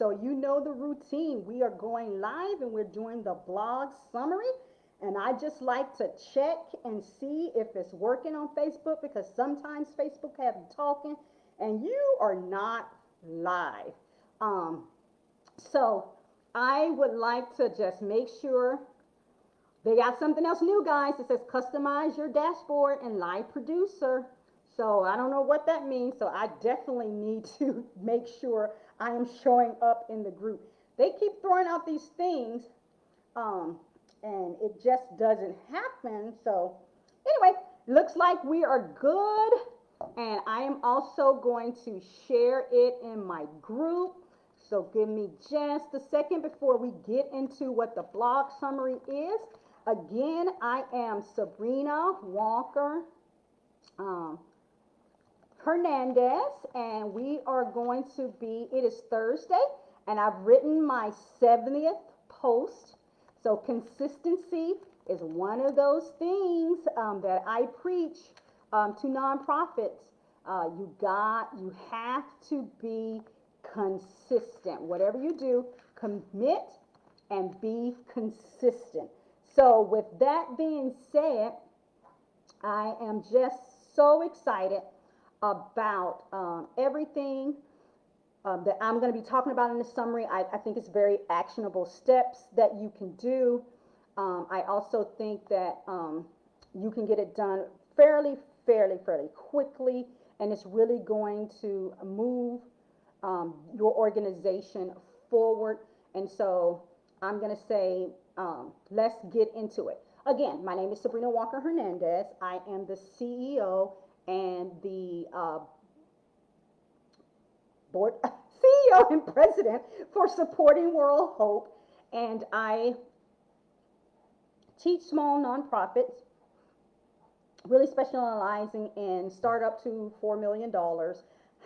So you know the routine. We are going live and we're doing the blog summary. And I just like to check and see if it's working on Facebook because sometimes Facebook have you talking and you are not live. Um, so I would like to just make sure they got something else new, guys. It says customize your dashboard and live producer. So I don't know what that means. So I definitely need to make sure I am showing up in the group. They keep throwing out these things, um, and it just doesn't happen. So anyway, looks like we are good. And I am also going to share it in my group. So give me just a second before we get into what the blog summary is. Again, I am Sabrina Walker Hernandez, and we are going to be, it is Thursday, and I've written my 70th post. So consistency is one of those things that I preach to nonprofits. You have to be consistent. Whatever you do, commit and be consistent. So with that being said, I am just so excited about everything that I'm going to be talking about in the summary. I think it's very actionable steps that you can do. I also think that you can get it done fairly quickly, and it's really going to move your organization forward. And so I'm going to say, let's get into it. Again, my name is Sabrina Walker Hernandez. I am the CEO and the board CEO and president for Supporting World Hope, and I teach small nonprofits, really specializing in startup to $4 million,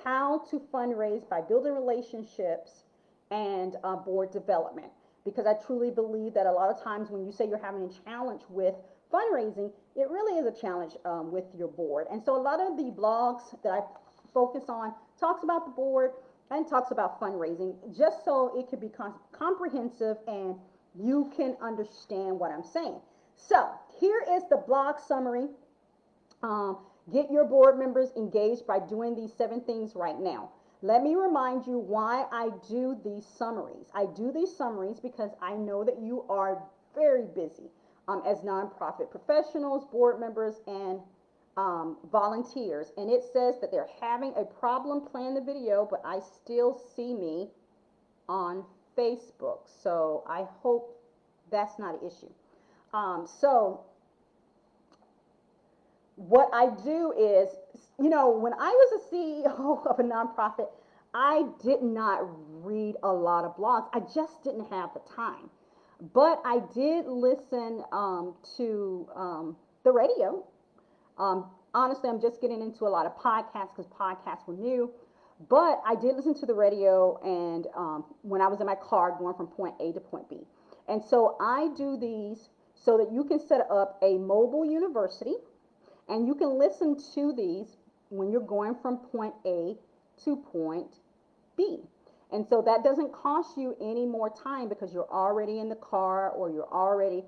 how to fundraise by building relationships and board development. Because I truly believe that a lot of times when you say you're having a challenge with fundraising, it really is a challenge with your board. And so a lot of the blogs that I focus on talks about the board and talks about fundraising, just so it could be comprehensive and you can understand what I'm saying. So here is the blog summary. Get your board members engaged by doing these 7 things right now. Let me remind you why I do these summaries. I do these summaries because I know that you are very busy as nonprofit professionals, board members, and volunteers. And it says that they're having a problem playing the video, but I still see me on Facebook. So I hope that's not an issue. So what I do is, when I was a CEO of a nonprofit, I did not read a lot of blogs. I just didn't have the time. But I did listen to the radio. Honestly, I'm just getting into a lot of podcasts because podcasts were new. But I did listen to the radio and when I was in my car going from point A to point B. And so I do these so that you can set up a mobile university. And you can listen to these when you're going from point A to point B. And so that doesn't cost you any more time because you're already in the car or you're already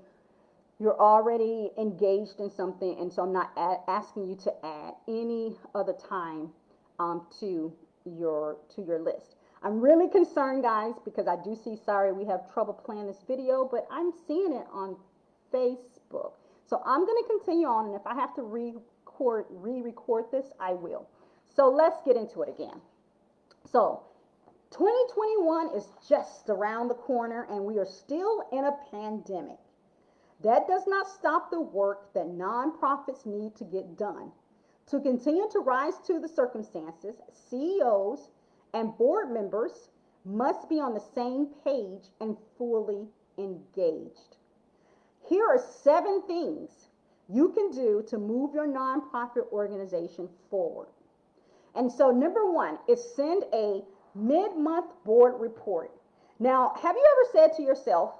engaged in something. And so I'm not asking you to add any other time to your list. I'm really concerned, guys, because I do see, sorry, we have trouble playing this video, but I'm seeing it on Facebook. So I'm going to continue on, and if I have to re-record this, I will. So let's get into it again. So 2021 is just around the corner, and we are still in a pandemic. That does not stop the work that nonprofits need to get done. To continue to rise to the circumstances, CEOs and board members must be on the same page and fully engaged. Here are 7 things you can do to move your nonprofit organization forward. And so number 1 is send a mid-month board report. Now, have you ever said to yourself,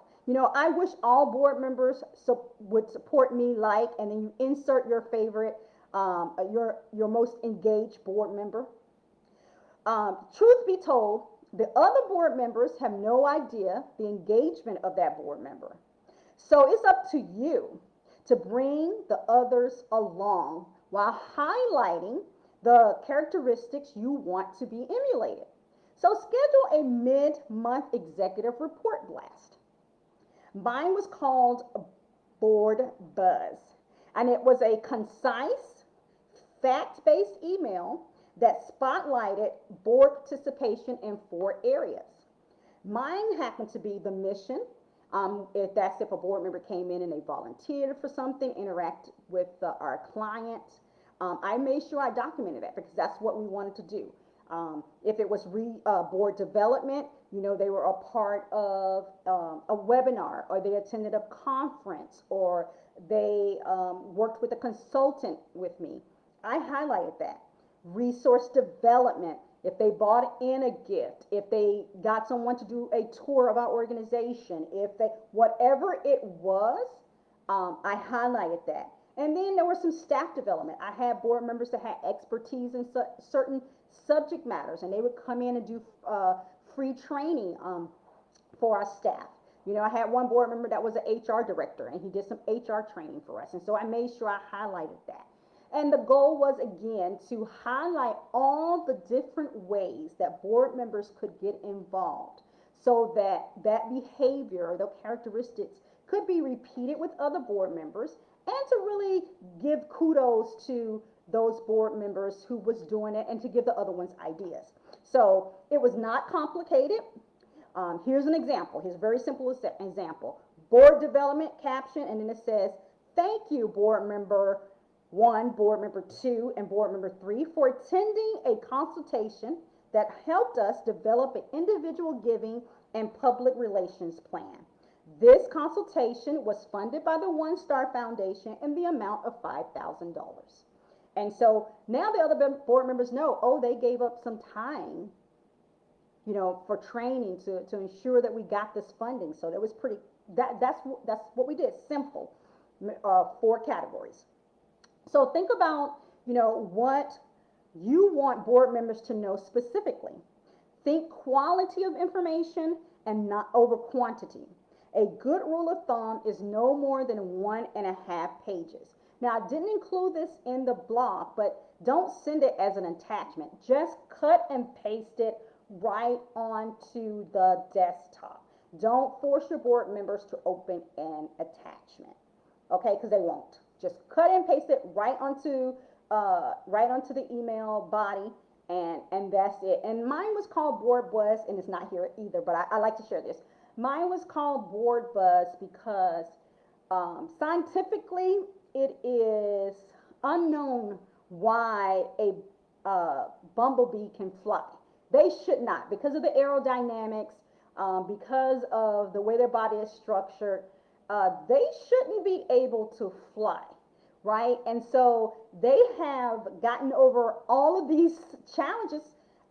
I wish all board members would support me and then you insert your favorite, your most engaged board member. Truth be told, The other board members have no idea the engagement of that board member. So it's up to you to bring the others along while highlighting the characteristics you want to be emulated. So schedule a mid-month executive report blast. Mine was called Board Buzz, and it was a concise, fact-based email that spotlighted board participation in 4 areas. Mine happened to be the mission. If a board member came in and they volunteered for something, interact with our clients. I made sure I documented that because that's what we wanted to do. If it was board development, they were a part of a webinar, or they attended a conference, or they worked with a consultant with me. I highlighted that. Resource development, if they bought in a gift, if they got someone to do a tour of our organization, whatever it was, I highlighted that. And then there was some staff development. I had board members that had expertise in certain subject matters, and they would come in and do free training for our staff. I had one board member that was an HR director, and he did some HR training for us. And so I made sure I highlighted that. And the goal was, again, to highlight all the different ways that board members could get involved so that behavior, those characteristics, could be repeated with other board members, and to really give kudos to those board members who was doing it and to give the other ones ideas. So it was not complicated. Here's an example. Here's a very simple example. Board development caption, and then it says, "Thank you, board member 1, board member 2, and board member 3 for attending a consultation that helped us develop an individual giving and public relations plan. This consultation was funded by the One Star Foundation in the amount of $5,000. And so now the other board members know, they gave up some time, for training to ensure that we got this funding. So that was that's what we did. Simple, 4 categories. So think about, what you want board members to know specifically. Think quality of information and not over quantity. A good rule of thumb is no more than 1.5 pages. Now, I didn't include this in the blog, but don't send it as an attachment. Just cut and paste it right onto the desktop. Don't force your board members to open an attachment, okay? Because they won't. Just cut and paste it right onto the email body, and that's it. And mine was called Board Buzz, and it's not here either, but I like to share this. Mine was called Board Buzz because scientifically it is unknown why a bumblebee can fly. They should not, because of the aerodynamics, because of the way their body is structured. They shouldn't be able to fly, right? And so they have gotten over all of these challenges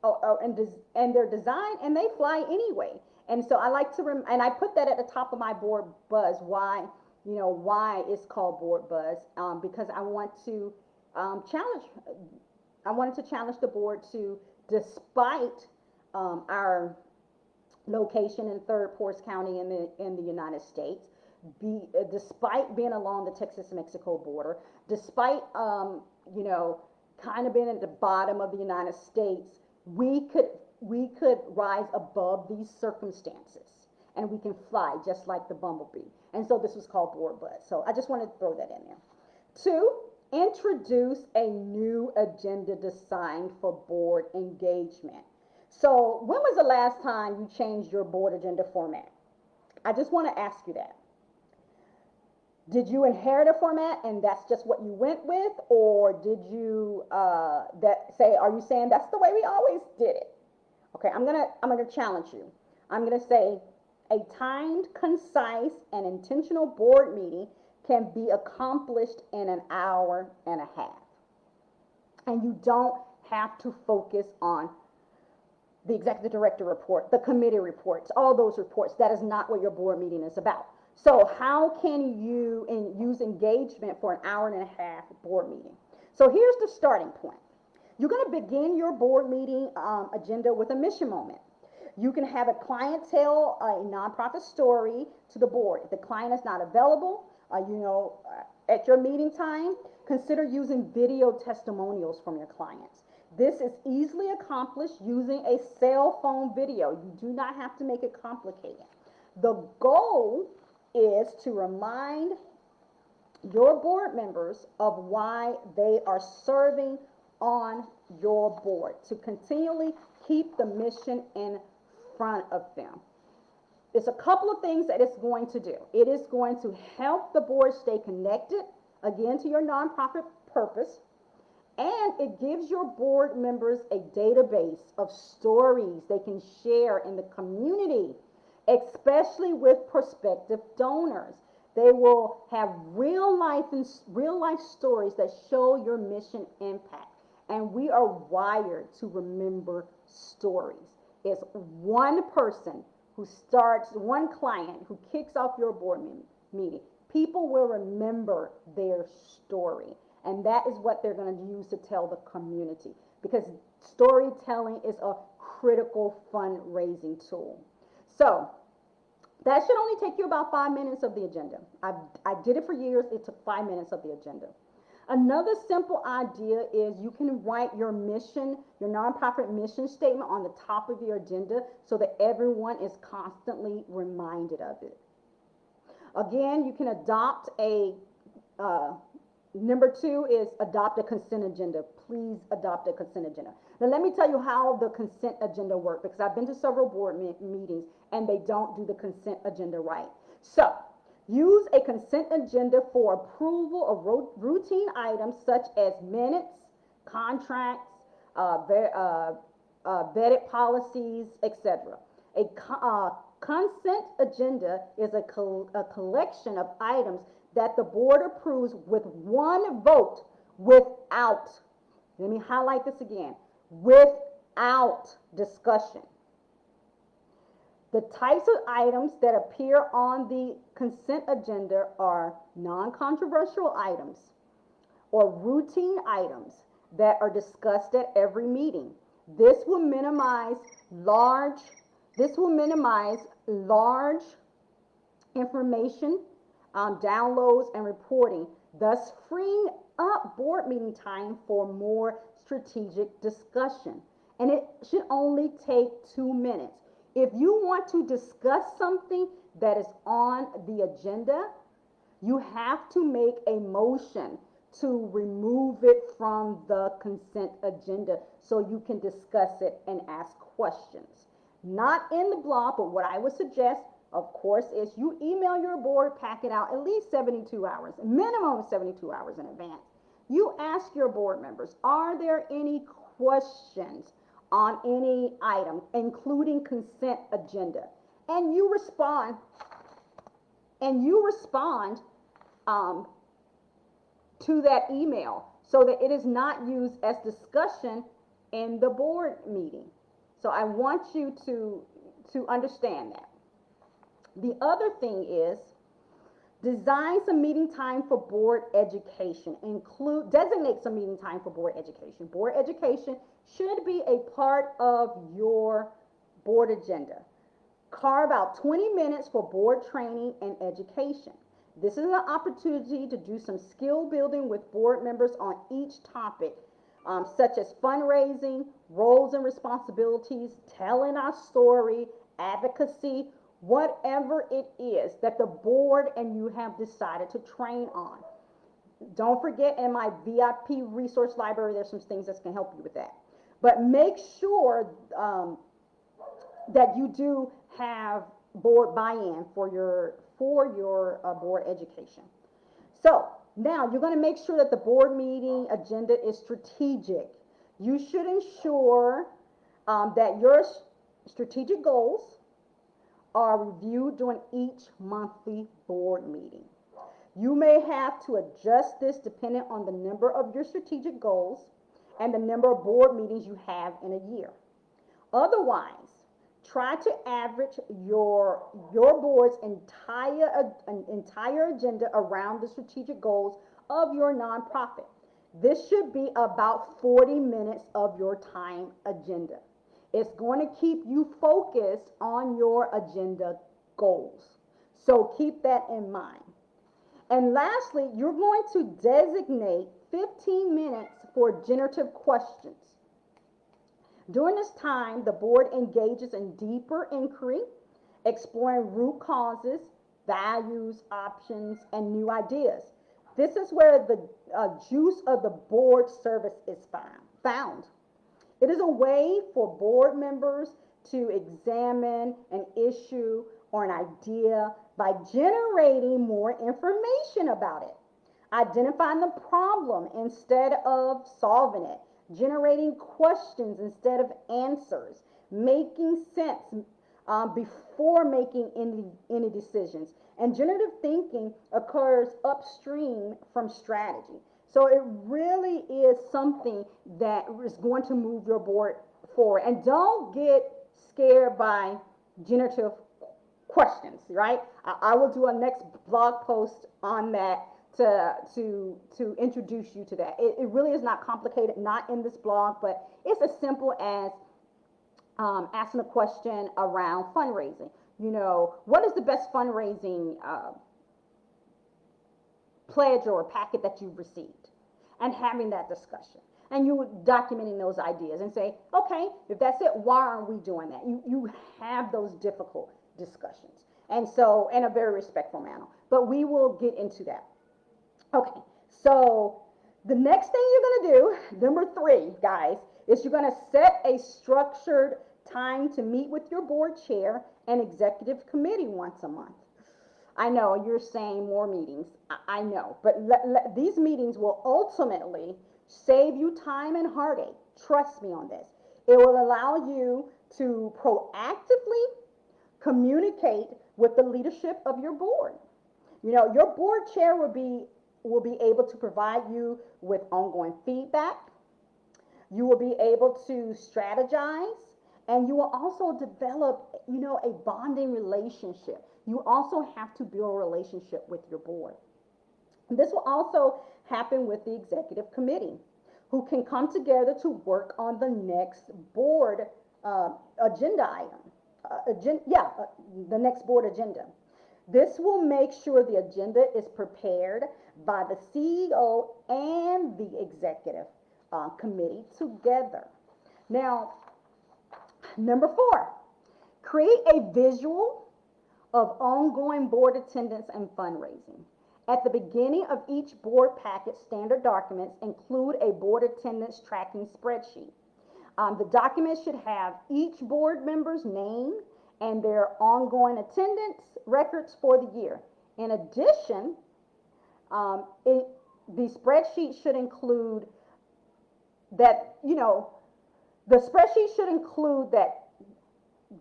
and their design, and they fly anyway. And so I like to, and I put that at the top of my Board Buzz. Why it's called Board Buzz? Because I want to I wanted to challenge the board to, despite our location in Third Ports County in the United States, despite being along the Texas-Mexico border, despite kind of being at the bottom of the United States, we could rise above these circumstances, and we can fly just like the bumblebee. And so this was called Board Buzz. So I just wanted to throw that in there. 2, introduce a new agenda designed for board engagement. So when was the last time you changed your board agenda format? I just want to ask you that. Did you inherit a format and that's just what you went with, or did you are you saying that's the way we always did it? Okay, I'm gonna challenge you. I'm gonna say a timed, concise, and intentional board meeting can be accomplished in an hour and a half. And you don't have to focus on the executive director report, the committee reports, all those reports. That is not what your board meeting is about. So how can you use engagement for an hour and a half board meeting? So here's the starting point. You're going to begin your board meeting agenda with a mission moment. You can have a client tell a nonprofit story to the board. If the client is not available, at your meeting time, consider using video testimonials from your clients. This is easily accomplished using a cell phone video. You do not have to make it complicated. The goal is to remind your board members of why they are serving on your board, to continually keep the mission in front of them. There's a couple of things that it's going to do. It is going to help the board stay connected, again, to your nonprofit purpose, and it gives your board members a database of stories they can share in the community, especially with prospective donors. They will have real life stories that show your mission impact. And we are wired to remember stories. It's one person who starts, one client who kicks off your board meeting. People will remember their story. And that is what they're going to use to tell the community, because storytelling is a critical fundraising tool. So that should only take you about 5 minutes of the agenda. I did it for years. It took 5 minutes of the agenda. Another simple idea is you can write your mission, your nonprofit mission statement on the top of your agenda so that everyone is constantly reminded of it. Again, you can adopt number 2 is adopt a consent agenda. Please adopt a consent agenda. Now, let me tell you how the consent agenda works, because I've been to several board meetings and they don't do the consent agenda right. So, use a consent agenda for approval of routine items such as minutes, contracts, vetted policies, etc. A consent agenda is a collection of items that the board approves with one vote without, let me highlight this again, without discussion. The types of items that appear on the consent agenda are non-controversial items or routine items that are discussed at every meeting. This will minimize large information downloads and reporting, thus freeing up board meeting time for more strategic discussion. And it should only take 2 minutes. If you want to discuss something that is on the agenda, you have to make a motion to remove it from the consent agenda so you can discuss it and ask questions. Not in the blog, but what I would suggest, of course, is you email your board packet out at least 72 hours, minimum 72 hours in advance. You ask your board members, are there any questions on any item, including consent agenda? And you respond to that email so that it is not used as discussion in the board meeting. So I want you to understand that. The other thing is design some meeting time for board education. Designate some meeting time for board education. Board education should be a part of your board agenda. Carve out 20 minutes for board training and education. This is an opportunity to do some skill building with board members on each topic, such as fundraising, roles and responsibilities, telling our story, advocacy, whatever it is that the board and you have decided to train on. Don't forget, in my VIP resource library, there's some things that can help you with that. But make sure that you do have board buy-in for your board education. So now you're going to make sure that the board meeting agenda is strategic. You should ensure that your strategic goals are reviewed during each monthly board meeting. You may have to adjust this depending on the number of your strategic goals and the number of board meetings you have in a year. Otherwise, try to average your board's entire agenda around the strategic goals of your nonprofit. This should be about 40 minutes of your time agenda. It's going to keep you focused on your agenda goals. So keep that in mind. And lastly, you're going to designate 15 minutes for generative questions. During this time, the board engages in deeper inquiry, exploring root causes, values, options, and new ideas. This is where the juice of the board service is found. It is a way for board members to examine an issue or an idea by generating more information about it, identifying the problem instead of solving it, generating questions instead of answers, making sense before making any decisions. And generative thinking occurs upstream from strategy. So it really is something that is going to move your board forward. And don't get scared by generative questions, right? I will do a next blog post on that to introduce you to that. It really is not complicated, not in this blog, but it's as simple as asking a question around fundraising. You know, what is the best fundraising pledge or packet that you've received? And having that discussion. And you documenting those ideas and say, okay, if that's it, why aren't we doing that? You have those difficult discussions. And so, in a very respectful manner. But we will get into that. Okay, so the next thing you're going to do, number 3, guys, is you're going to set a structured time to meet with your board chair and executive committee once a month. I know you're saying more meetings. I know, but these meetings will ultimately save you time and heartache. Trust me on this. It will allow you to proactively communicate with the leadership of your board. You know, your board chair will be able to provide you with ongoing feedback. You will be able to strategize, and you will also develop, you know, a bonding relationship. You also have to build a relationship with your board. And this will also happen with the executive committee, who can come together to work on the next board agenda item. The next board agenda. This will make sure the agenda is prepared by the CEO and the executive committee together. Now, number 4, create a visual of ongoing board attendance and fundraising. At the beginning of each board packet, standard documents include a board attendance tracking spreadsheet. The document should have each board member's name and their ongoing attendance records for the year. In addition, the spreadsheet should include that, you know, the spreadsheet should include that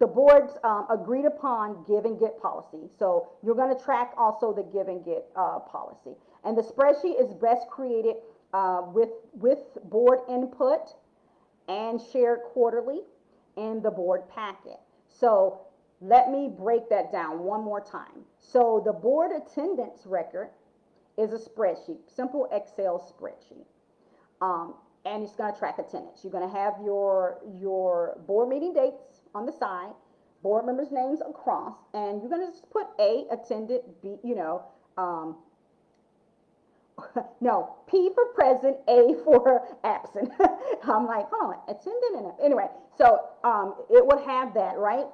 the board's agreed upon give and get policy. So you're going to track also the give and get policy. And the spreadsheet is best created with board input and shared quarterly in the board packet. So let me break that down one more time. So the board attendance record is a spreadsheet, simple Excel spreadsheet. And it's going to track attendance. You're going to have your board meeting dates on the side, board members' names across, and you're going to just put A, attended, B, you know, no, P for present, A for absent. I'm like, oh, attended, and anyway, so it would have that, right?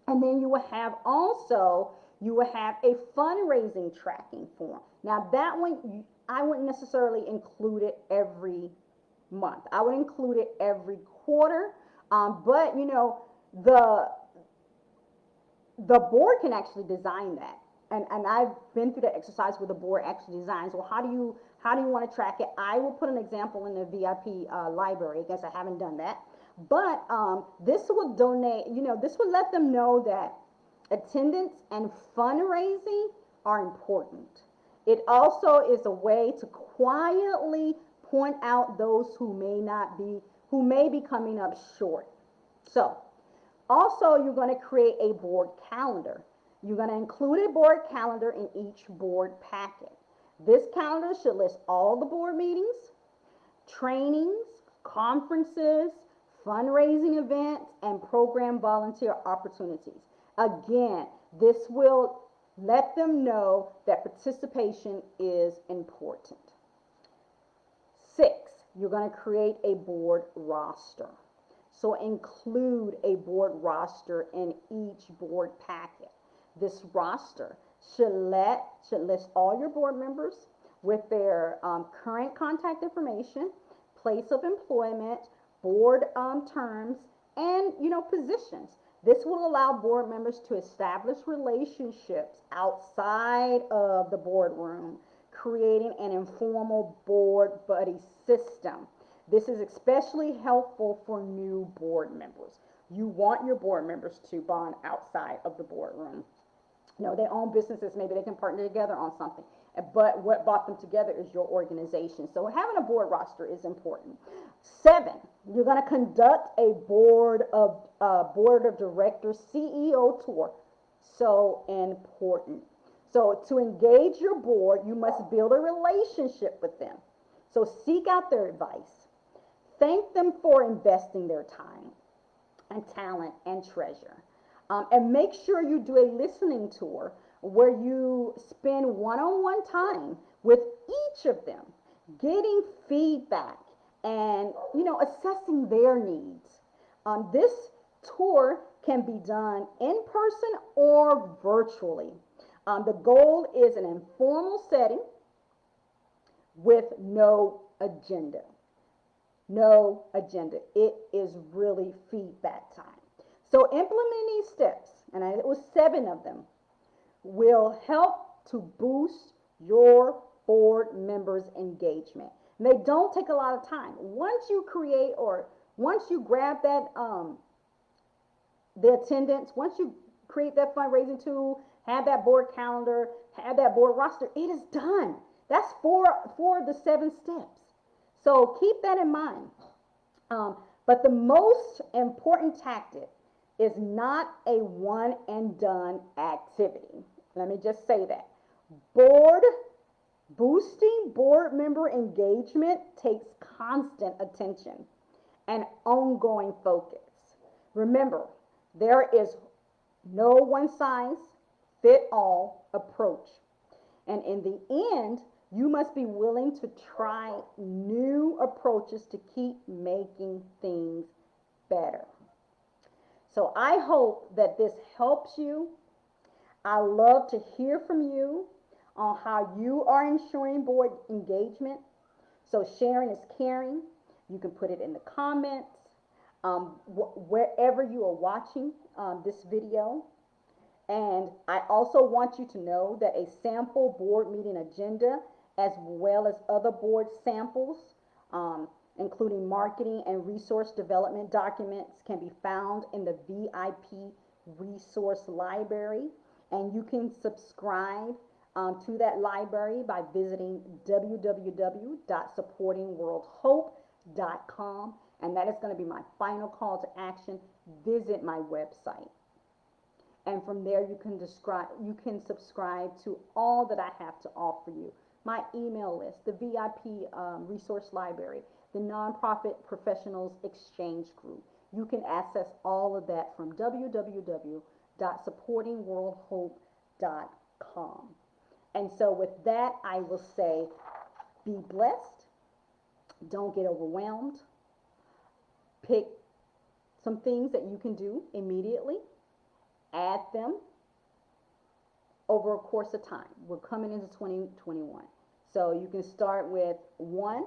And then you will have also, you will have a fundraising tracking form. Now that one, I wouldn't necessarily include it every month. I would include it every quarter, but you know, the board can actually design that. And I've been through the exercise where the board actually designs, well, how do you want to track it? I will put an example in the VIP library. I guess I haven't done that. But this will donate, you know, this will let them know that attendance and fundraising are important. It also is a way to quietly point out those who may be coming up short. So, also you're going to create a board calendar. You're going to include a board calendar in each board packet. This calendar should list all the board meetings, trainings, conferences, fundraising events, and program volunteer opportunities. Again, this will let them know that participation is important. 6, you're going to create a board roster. So include a board roster in each board packet. This roster should list all your board members with their current contact information, place of employment, board terms, and positions. This will allow board members to establish relationships outside of the boardroom, creating an informal board buddy system. This is especially helpful for new board members. You want your board members to bond outside of the boardroom. They own businesses, maybe they can partner together on something. But what brought them together is your organization. So having a board roster is important. 7, you're going to conduct a board of directors CEO tour. So important. So to engage your board, you must build a relationship with them. So seek out their advice. Thank them for investing their time and talent and treasure. And make sure you do a listening tour where you spend one-on-one time with each of them, getting feedback and, assessing their needs. This tour can be done in person or virtually. The goal is an informal setting with no agenda. No agenda. It is really feedback time. So implementing these steps, and it was 7 of them, will help to boost your board members' engagement. And they don't take a lot of time. Once you create or once you grab that the attendance, once you create that fundraising tool, have that board calendar, have that board roster, it is done. That's 4 of the 7 steps. So keep that in mind. But the most important tactic is not a one and done activity. Let me just say that. Boosting board member engagement takes constant attention and ongoing focus. Remember, there is no one size fit all approach. And in the end, you must be willing to try new approaches to keep making things better. So I hope that this helps you. I love to hear from you on how you are ensuring board engagement. So sharing is caring. You can put it in the comments, wherever you are watching this video. And I also want you to know that a sample board meeting agenda, as well as other board samples, including marketing and resource development documents, can be found in the VIP resource library. And you can subscribe to that library by visiting www.supportingworldhope.com. And that is going to be my final call to action. Visit my website. And from there, you can subscribe to all that I have to offer you. My email list, the VIP resource library, the nonprofit professionals exchange group. You can access all of that from www.supportingworldhope.com. And so with that, I will say, be blessed. Don't get overwhelmed. Pick some things that you can do immediately. Add them over a course of time. We're coming into 2021. So you can start with 1,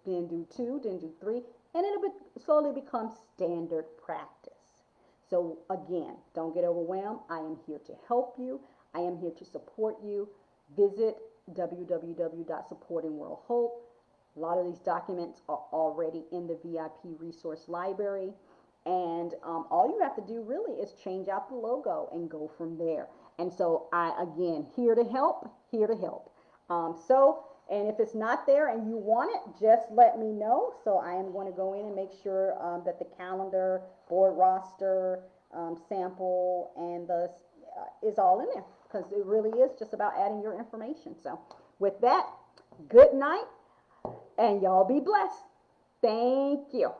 then do 2, then do 3, and it'll slowly become standard practice. So again, don't get overwhelmed. I am here to help you. I am here to support you. Visit www.supportingworldhope. A lot of these documents are already in the VIP resource library. And all you have to do really is change out the logo and go from there. And so again, here to help, here to help. And if it's not there and you want it, just let me know. So I am going to go in and make sure that the calendar, board roster, sample, and the is all in there, because it really is just about adding your information. So with that, good night, and y'all be blessed. Thank you.